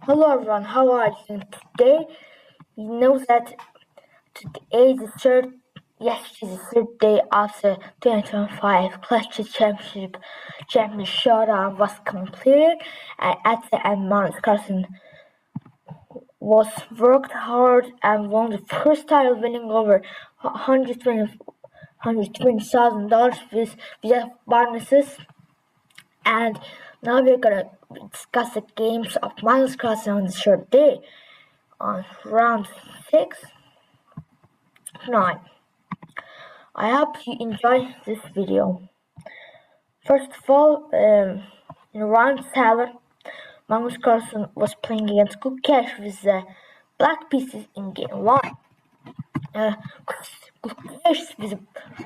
Hello everyone, how are you today? You know that today is the third day of the 2025 Clutch Chess Champions Showdown was completed, and at the end Magnus Carlsen was worked hard and won the first title, winning over $120,000 without bonuses. And now we're gonna discuss the games of Magnus Carlsen on the third day. On round 6, 9. I hope you enjoy this video. First of all, in round 7, Magnus Carlsen was playing against Clutch with the black pieces in game 1. Clutch with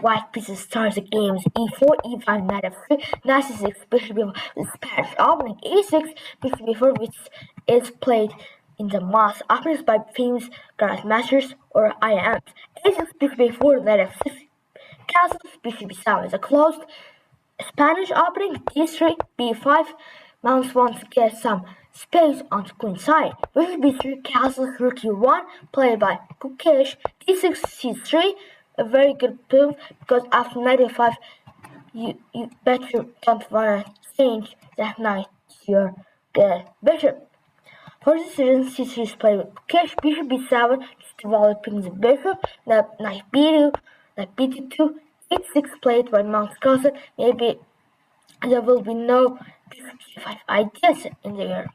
white pieces starts the games e4, e5, knight f3, knight c6, bishop b4 with Spanish opening, a6, bishop b4, which is played in the most openings by famous grandmasters or IMs. a6, bishop b4, knight f6, castles, bishop b7 is a closed Spanish opening, d3, b5. Magnus wants to get some space on the queen side. Bishop b3, castles, rook e1, played by Clutch, d6, c3, a very good move because after knight a5, you better don't wanna change that knight to your bishop. For this reason, c3 is played with Clutch, bishop b7, just developing the bishop, knight b2, knight b2, h6 played by Magnus Carlsen. Maybe there will be no bishop g5 ideas in the air.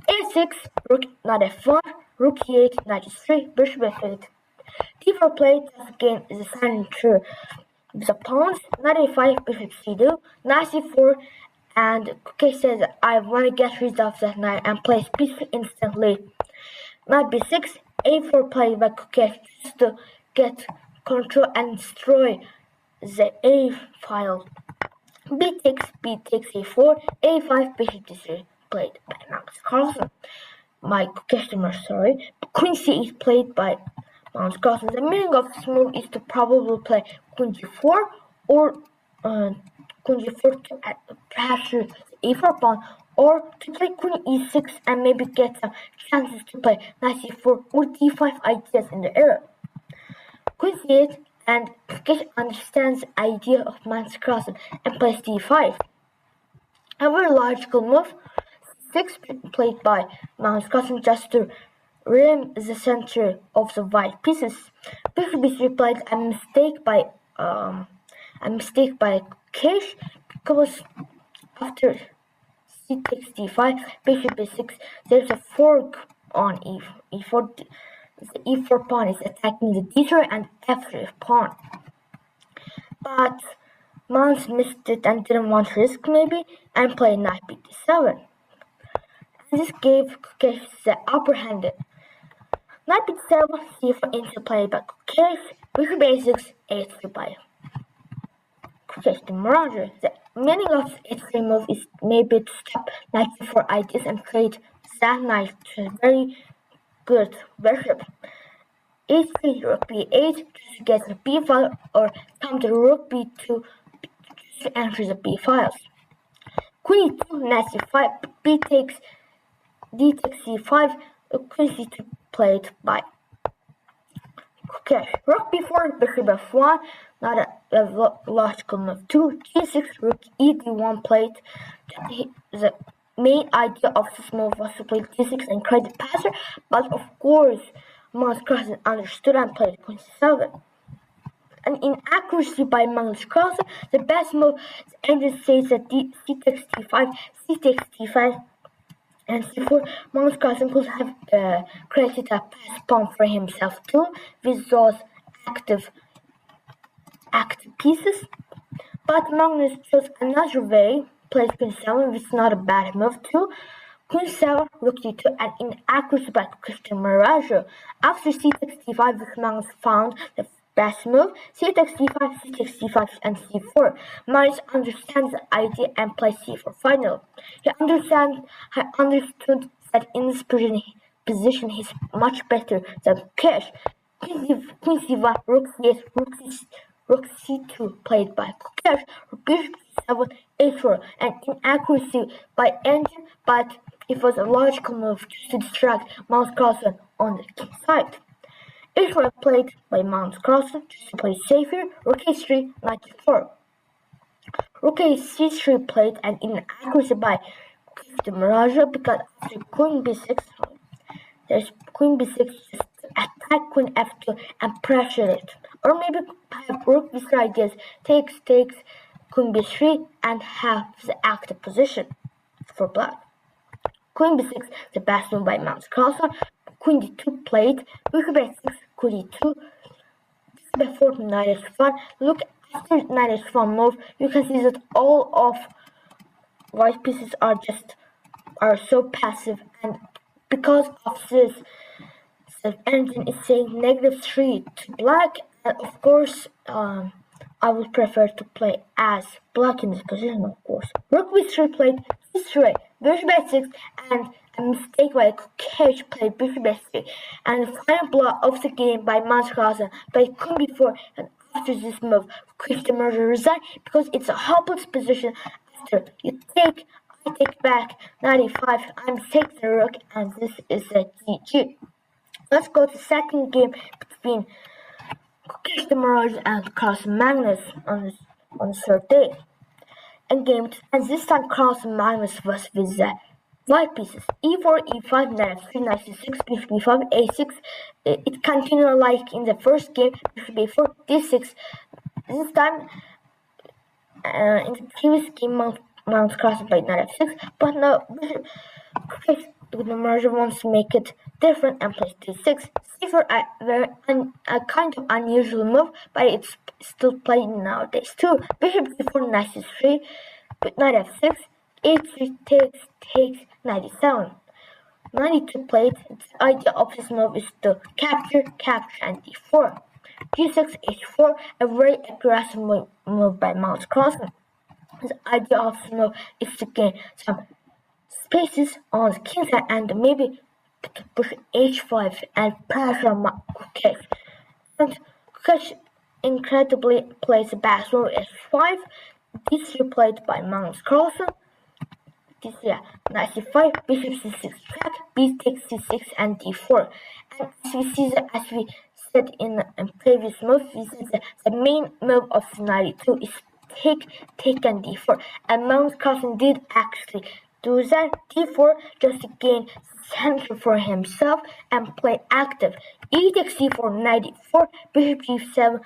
a6, rook knight f1, rook e8, knight e3, bishop f8. d4 played as again is a sign true with opponents, knight a5, bishop c2, knight c4, and Clutch says I want to get rid of that knight and plays b3 instantly. Knight b6, a4 played by Clutch just to get control and destroy the a file. b takes a4, a5, bishop d3 played by Magnus Carlsen. Queen c8 played by Magnus Carlsen. The meaning of this move is to probably play queen g4 or queen g4 to perhaps the a4 pawn, or to play queen e6 and maybe get some chances to play knight c4 or d5 ideas in the air. Queen c8 and Clutch understands the idea of Magnus Carlsen and plays d5. A very logical move. 6 played by Magnus Carlsen just to rim the center of the white pieces. Bishop b3 played a mistake by Clutch because after c takes d5, bishop b6, there's a fork on e4. The e4 pawn is attacking the d3 and f3 pawn. But Magnus missed it and didn't want to risk maybe and played knight b7. And this gave Clutch the upper hand. Knight b7, c4 into play by Clutch, bishop a6, a3 by Clutch. The meaning of the a3 move is maybe to stop knight c4 ideas and trade that knight to a very good bishop. h3, rook b8 just to get the b file, or come to rook b2 to enter the b files. Queen e2, knight c5, d takes c5, queen c2 played by Clutch. Rook b4, bishop f1, not a logical move. 2, g6, rook e1 played. The main idea of this move was to play d6 and create the passer, but of course Magnus Carlsen understood and played queen c7. An inaccuracy by Magnus Carlsen. The best move, the engine says that c takes d5, c takes d5, and c4. Magnus Carlsen could have created a pass pawn for himself too with those active pieces. But Magnus chose another way, played queen 7, which is not a bad move too. Queen 7, rook d2, and inaccuracy by Clutch. After c takes d5, which Magnus found the best move, c takes d5, c takes d5, and c4. Magnus understands the idea and plays c4 final. He understood that in this position he's much better than Clutch. Queen c1, rook c8, rook c2 played by Clutch, bishop c7, a4, and inaccuracy by engine, but It was a logical move just to distract Magnus Carlsen on the king side. H1 played by Magnus Carlsen just to play safer. Rook h3, knight e4. Rook c3 played and inaccuracy by the Mirage because after queen b6, there's queen b6, just attack queen f2 and pressure it. Or maybe have rook b3 ideas, takes queen b3 and have the active position for black. Queen b6, the best move by Magnus Carlsen. Queen d2 played, rook b6, queen d2, b4 knight h1. Look, after knight h1 move, you can see that all of white pieces are so passive, and because of this, the engine is saying -3 to black, and of course, I would prefer to play as black in this position, of course. Rook b3 played c3, bishop b6, and a mistake by Clutch played bishop b3, and the final blow of the game by Magnus Carlsen played queen b4, and after this move, Christian Merger resigned because it's a hopeless position. After you take, I take back 95, I'm taking the rook, and this is a GG. Let's go to the second game between Christian Mirage and Carlsen Magnus on the third day. And this time Carlsen Magnus was with the white pieces. e4, e5, knight f3, knight c6, bishop b5, a6. It continued like in the first game, bishop b4, d6. This time, in the previous game, Magnus Carlsen played knight f6, but now the merger wants to make it different and plays d6. C4, a kind of unusual move, but it's still played nowadays too. Bishop c4, knight c3, but knight f6, h3 takes knight e7. 92 played. The idea of this move is to capture, and d4. g6, h4, a very aggressive move by Magnus Carlsen. The idea of this move is to gain some spaces on the king side and maybe push h5 and pressure on Kukesh. And Kukesh incredibly plays the best move h5. D3 played by Magnus Carlsen. D3, knight c5, bishop c6 check, b takes c6 and d4. And as we said in previous moves, we said that the main move of scenario 2 is take and d4. And Magnus Carlsen did actually do that. d4 just to gain center for himself and play active. E takes c4, knight d4, bishop g7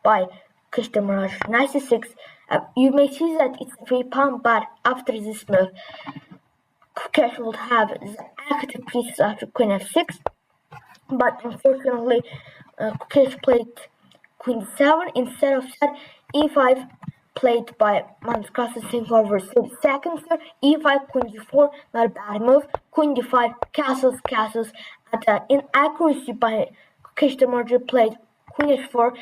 by Christian Mirage, knight c6. You may see that it's a free pawn, but after this move, Kukesh will have the active pieces after queen f6. But unfortunately, Kukesh played queen 7 instead of that. e5 played by Magnus Carlsen taking over 30 seconds here. e5, queen g4, not a bad move. Queen d5, castles, and inaccuracy by Christian Mirage played queen h4,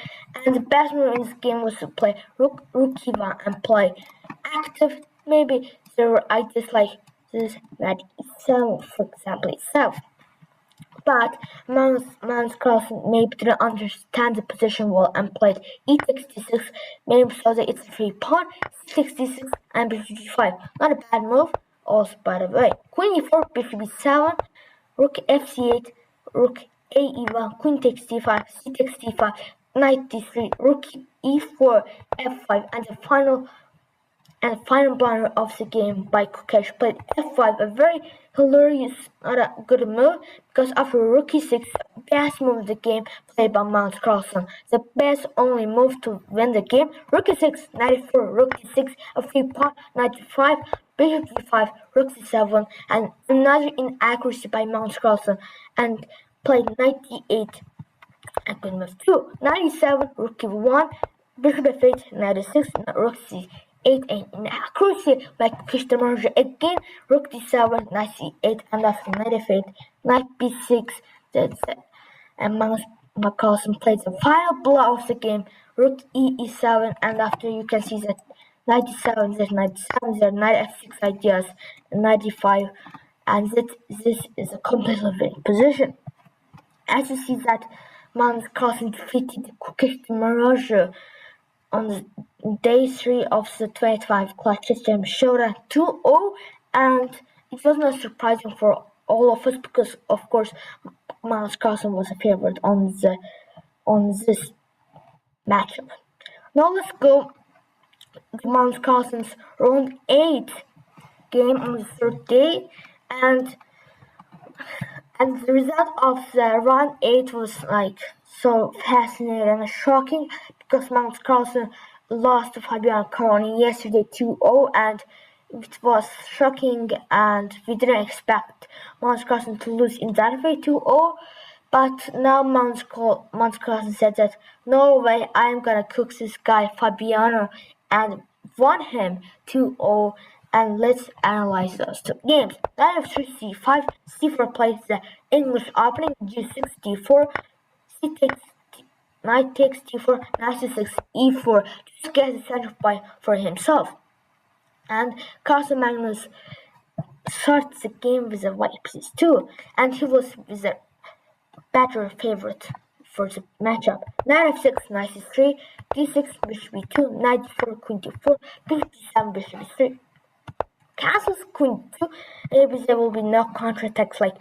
and the best move in this game was to play rook e1 and play active. Maybe there were ideas like this, knight e7, for example, itself. But Magnus Carlsen maybe didn't understand the position well and played e takes d6, maybe so that it's a free pawn, c6 d6, and bishop g5. Not a bad move, also by the way. Queen e4, bishop e7, rook fc8, rook a e1, queen takes d5, c takes d5, knight d3, rook e4, f5, and the final blunder of the game by Kukesh played f5, a very hilarious, not a good move, because after rook e6, best move of the game played by Magnus Carlsen. The best only move to win the game, rook e6, knight e4, rook e6, a free pawn, knight e5, bishop g5, rook c7, and another inaccuracy by Magnus Carlsen, and played knight d8 and queen move 2. Knight e7, rook e1, bishop f8, knight e6, rook c8, and inaccuracy by Christian Mirage again, rook d7, knight c8, and after knight f8, knight b6. And Magnus Carlsen played the final blow of the game, rook e7, and after you can see that knight d7, there's knight d7, there's knight f6 ideas, and knight d5, and this is a completely winning position. As you see that Magnus Carlsen defeated Christian Mirage on the day 3 of the 25 Clutch Chess Champions Showdown 2-0, and it was not surprising for all of us because, of course, Magnus Carlsen was a favorite on this matchup. Now let's go to Magnus Carlsen's round 8 game on the third day, and the result of the round 8 was like so fascinating and shocking because Magnus Carlsen lost to Fabiano Caruana yesterday 2-0, and it was shocking, and we didn't expect Magnus Carlsen to lose in that way 2-0. But now Magnus Carlsen said that no way, I'm gonna cook this guy Fabiano and won him 2-0. And let's analyze those two games. Knight f3, c5, c4 plays the English opening, g6, d4, c takes, knight takes d4, knight c6, e4, just get the center point for himself. And Carlsen Magnus starts the game with a white piece too, and he was with a better favorite for the matchup. Knight f6, knight c3, d6, bishop b2, knight d4, queen d4, bishop d7, bishop b3. Castles queen 2, maybe there will be no counterattacks like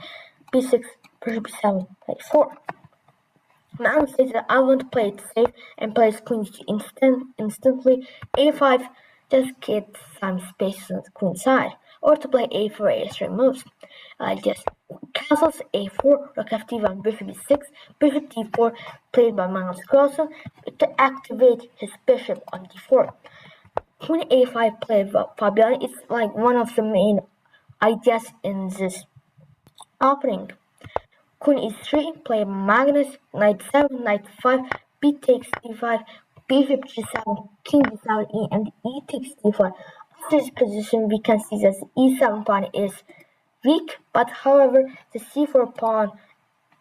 b6, bishop b7, like 4. Magnus says that I want to play it safe and plays queen instantly. a5, just get some space on the queen side. Or to play a4, a3 moves. Like this. Castles a4, rook f1, bishop b6, bishop d4, played by Magnus Carlsen to activate his bishop on d4. Queen a5 played by Fabiano is like one of the main ideas in this opening. Queen e3 played by Magnus, knight 7, knight 5, b takes d5, bishop g7, king d7, e, and e takes d4. After this position, we can see that the e7 pawn is weak, but however, the c4 pawn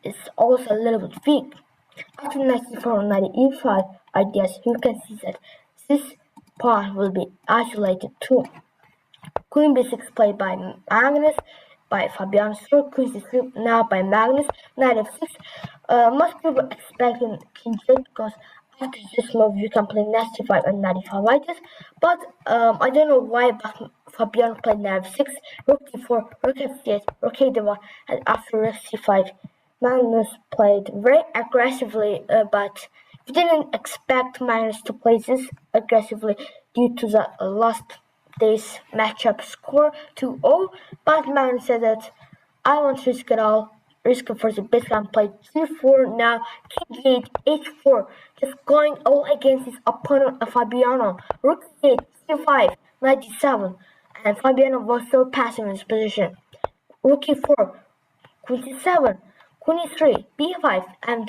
is also a little bit weak. After knight c4 knight e5 ideas, you can see that this pawn will be isolated too. Queen b6 played by Magnus, by Fabiano, queen c3 now by Magnus, knight f6. Most people expecting king j because after this move you can play knight c5 and knight e5 like this, but I don't know why Fabiano played knight f6, rook d4, rook f8, rook a1, and after rook c5 Magnus played very aggressively, but we didn't expect Magnus to play this aggressively due to the last day's matchup score 2-0, but Magnus said that I won't risk it all, risk it for the best, and played g4, now king g8, h4, just going all against his opponent Fabiano, rook c8, c5, knight d7, and Fabiano was so passive in his position, rook e4, queen c7, queen e3, b5, and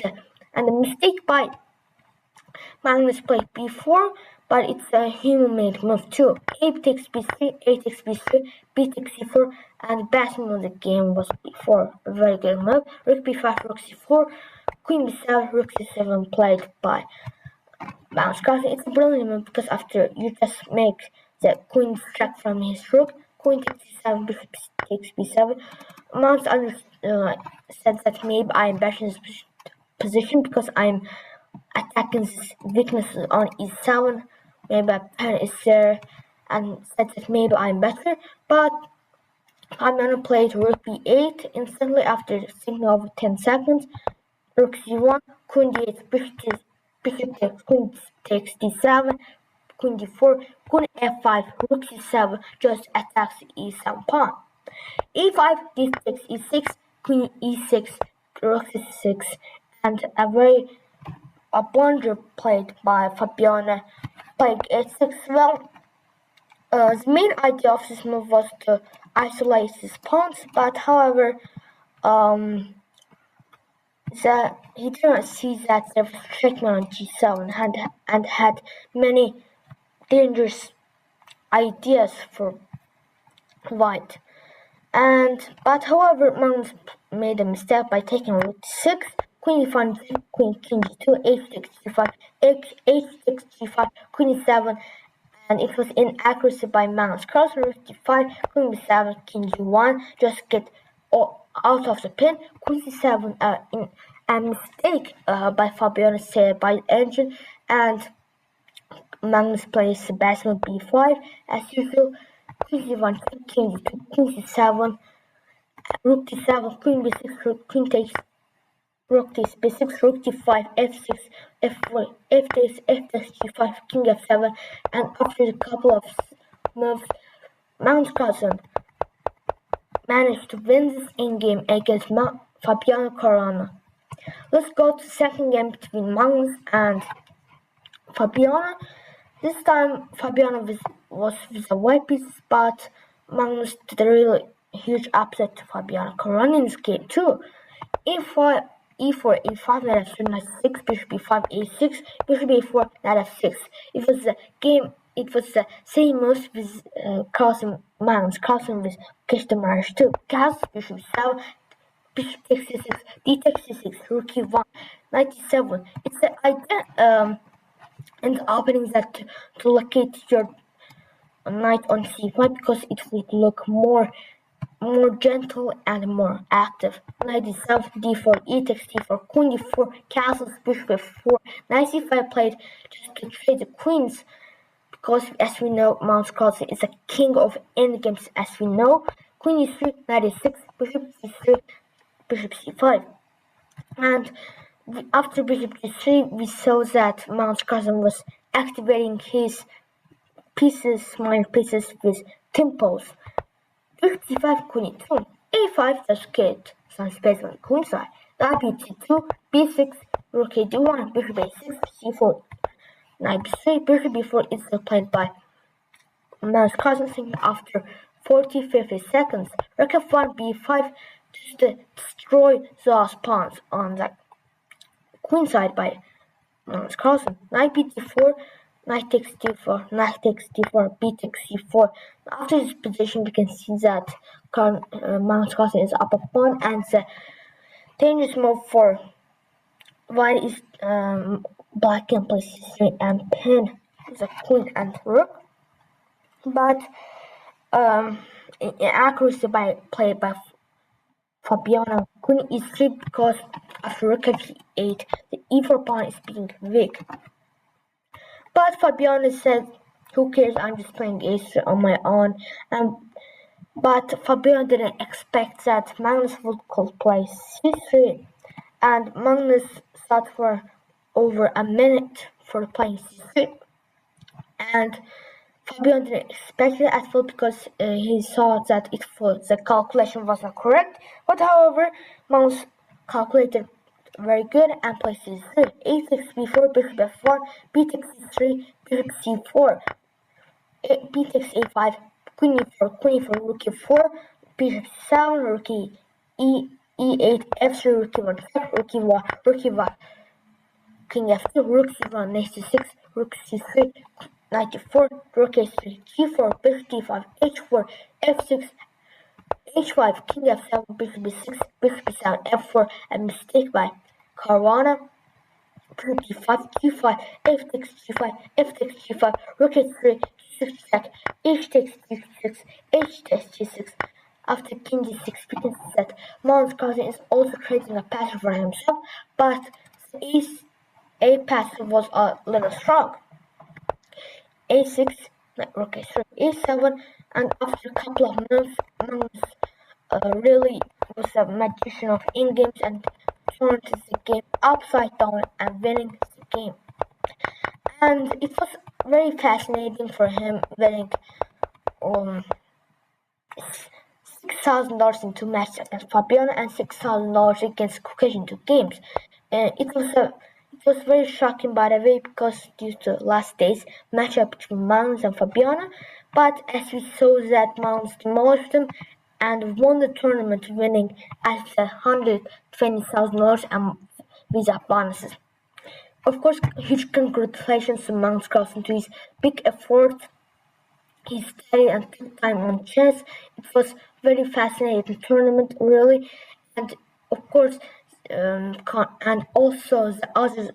the mistake by Magnus played b4, but it's a human-made move too. A takes b3, a takes b3, b takes c4, and the best move of the game was b4. A very good move. Rook b5, rook c4, queen b7, rook c7 played by Magnus Carlsen. It's a brilliant move because after you just make the queen distract from his rook, queen takes c7, bishop takes b7. Magnus said that maybe I am better in this position because I'm attacking this weaknesses on e7, maybe a pawn is there, and said that maybe I'm better, but I'm gonna play rook b8 instantly after thinking of 10 seconds, rook c1, queen d8, bishop takes, queen takes d7, queen d4, queen f5, rook c7, just attacks the e7 pawn. e5, d6, e6, queen e6, rook c6, and a blunder played by Fabiano, playing h6. Well, the main idea of this move was to isolate his pawns, but however, he did not see that there was checkmate on g7 and had many dangerous ideas for white. But however, Magnus made a mistake by taking rook d6, queen e5, queen king g2, h6 g5, h6 g5, queen e7, and it was inaccuracy by Magnus Carlsen, rook d5, queen b7, king g1, just get out of the pin, queen c7, a mistake by Fabiano said by the engine, and Magnus plays Sebastian b5 as usual, Queen c1, king d2, king c7, rook d7, queen b6, queen takes, rook takes b6, rook d5, f6, f4, f takes, f takes g5, king f7, and after a couple of moves, Magnus Carlsen managed to win this in-game against Fabiano Caruana. Let's go to the second game between Magnus and Fabiano. This time Fabiano was with a white piece, but Magnus did a really huge upset to Fabiano Caruana in this game too. e4, e4, e5, knight f3, knight 6, bishop b5, a6, bishop a4, knight f6. It was the same moves with Magnus Carlsen with Kishtamarsh too. Castles, bishop b7, bishop takes c6, d takes c6, rook e1, knight e7. It's the idea in the opening that to locate your knight on c5 because it would look more gentle and more active. Knight d7, d4, e takes d4, queen d4, castles, bishop f4, knight c5 played just to trade the queens because as we know Magnus Carlsen is a king of endgames as we know. Queen e3, knight e6, bishop c3, bishop c5. And after bishop d3 we saw that Magnus Carlsen was activating his minor pieces with tempos. Bishop c5, queen e2, a5, that's good, some space on the queen side. Knight b2, b6, rook a1, bishop a6, c4, knight b3, bishop b4 is played by Magnus Carlsen after 40-50 seconds. Rook f1, b5 just to destroy those pawns on the queen side by Magnus Carlsen. Knight b4, knight takes d4, knight takes d4, b takes c4. After this position, we can see that Magnus Carlsen is up a pawn, and the dangerous move for white is black can play c3 and pin the queen and rook. But inaccuracy played by Fabiano, queen e3 because after rook f8, the e4 pawn is being weak. But Fabiano said, who cares, I'm just playing a3 on my own. But Fabiano didn't expect that Magnus could play c3. And Magnus thought for over a minute for playing c3. And Fabiano didn't expect it at all because he thought that the calculation wasn't correct. But however, Magnus calculated very good and played c3. a6, b4, bishop f1, b takes c3, bishop c4, b takes a5, queen e4, rook e4, bishop c7, rook e8, f3, rook e1, rook e1, king f2, rook c1, knight c6, rook c3, knight e4, rook a3, g4, bishop d5, h4, f6, h5, king f7, bishop b6, bishop b7, f4, a mistake by Caruana, bishop d5, g5, f takes g5, f takes g5, rook a3, g6 check, h takes g6, h takes g6. After king d6, we can see that Magnus Carlsen is also creating a pattern for himself, but a pattern was a little strong. a6, rook a3, a7, and after a couple of moves, Magnus really was a magician of in-games and turned the game upside down and winning the game. And it was very fascinating for him winning $6,000 in 2 matches against Fabiano and $6,000 against Kukesh in 2 games. It was very shocking, by the way, because due to last day's matchup between Magnus and Fabiano. But as we saw that Magnus demolished him and won the tournament, winning at $120,000 and visa bonuses. Of course, huge congratulations to Magnus Carlsen to his big effort, his study and took time on chess. It was very fascinating tournament, really, and of course, and also the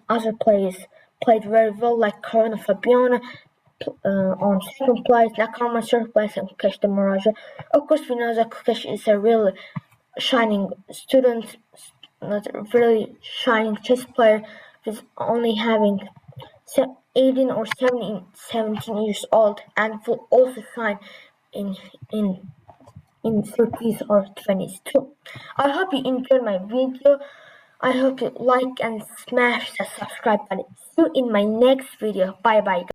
other players played very well, like Caruana Fabiano on second place, Nakarma third place, and Kukesh the Maraja. Of course, we know that Kukesh is a really shining student, not a really shining chess player, with only having 18 or 17 years old, and will also shine in in in 30s or 20s too. I hope you enjoyed my video. I hope you like and smash the subscribe button. See you in my next video. Bye bye.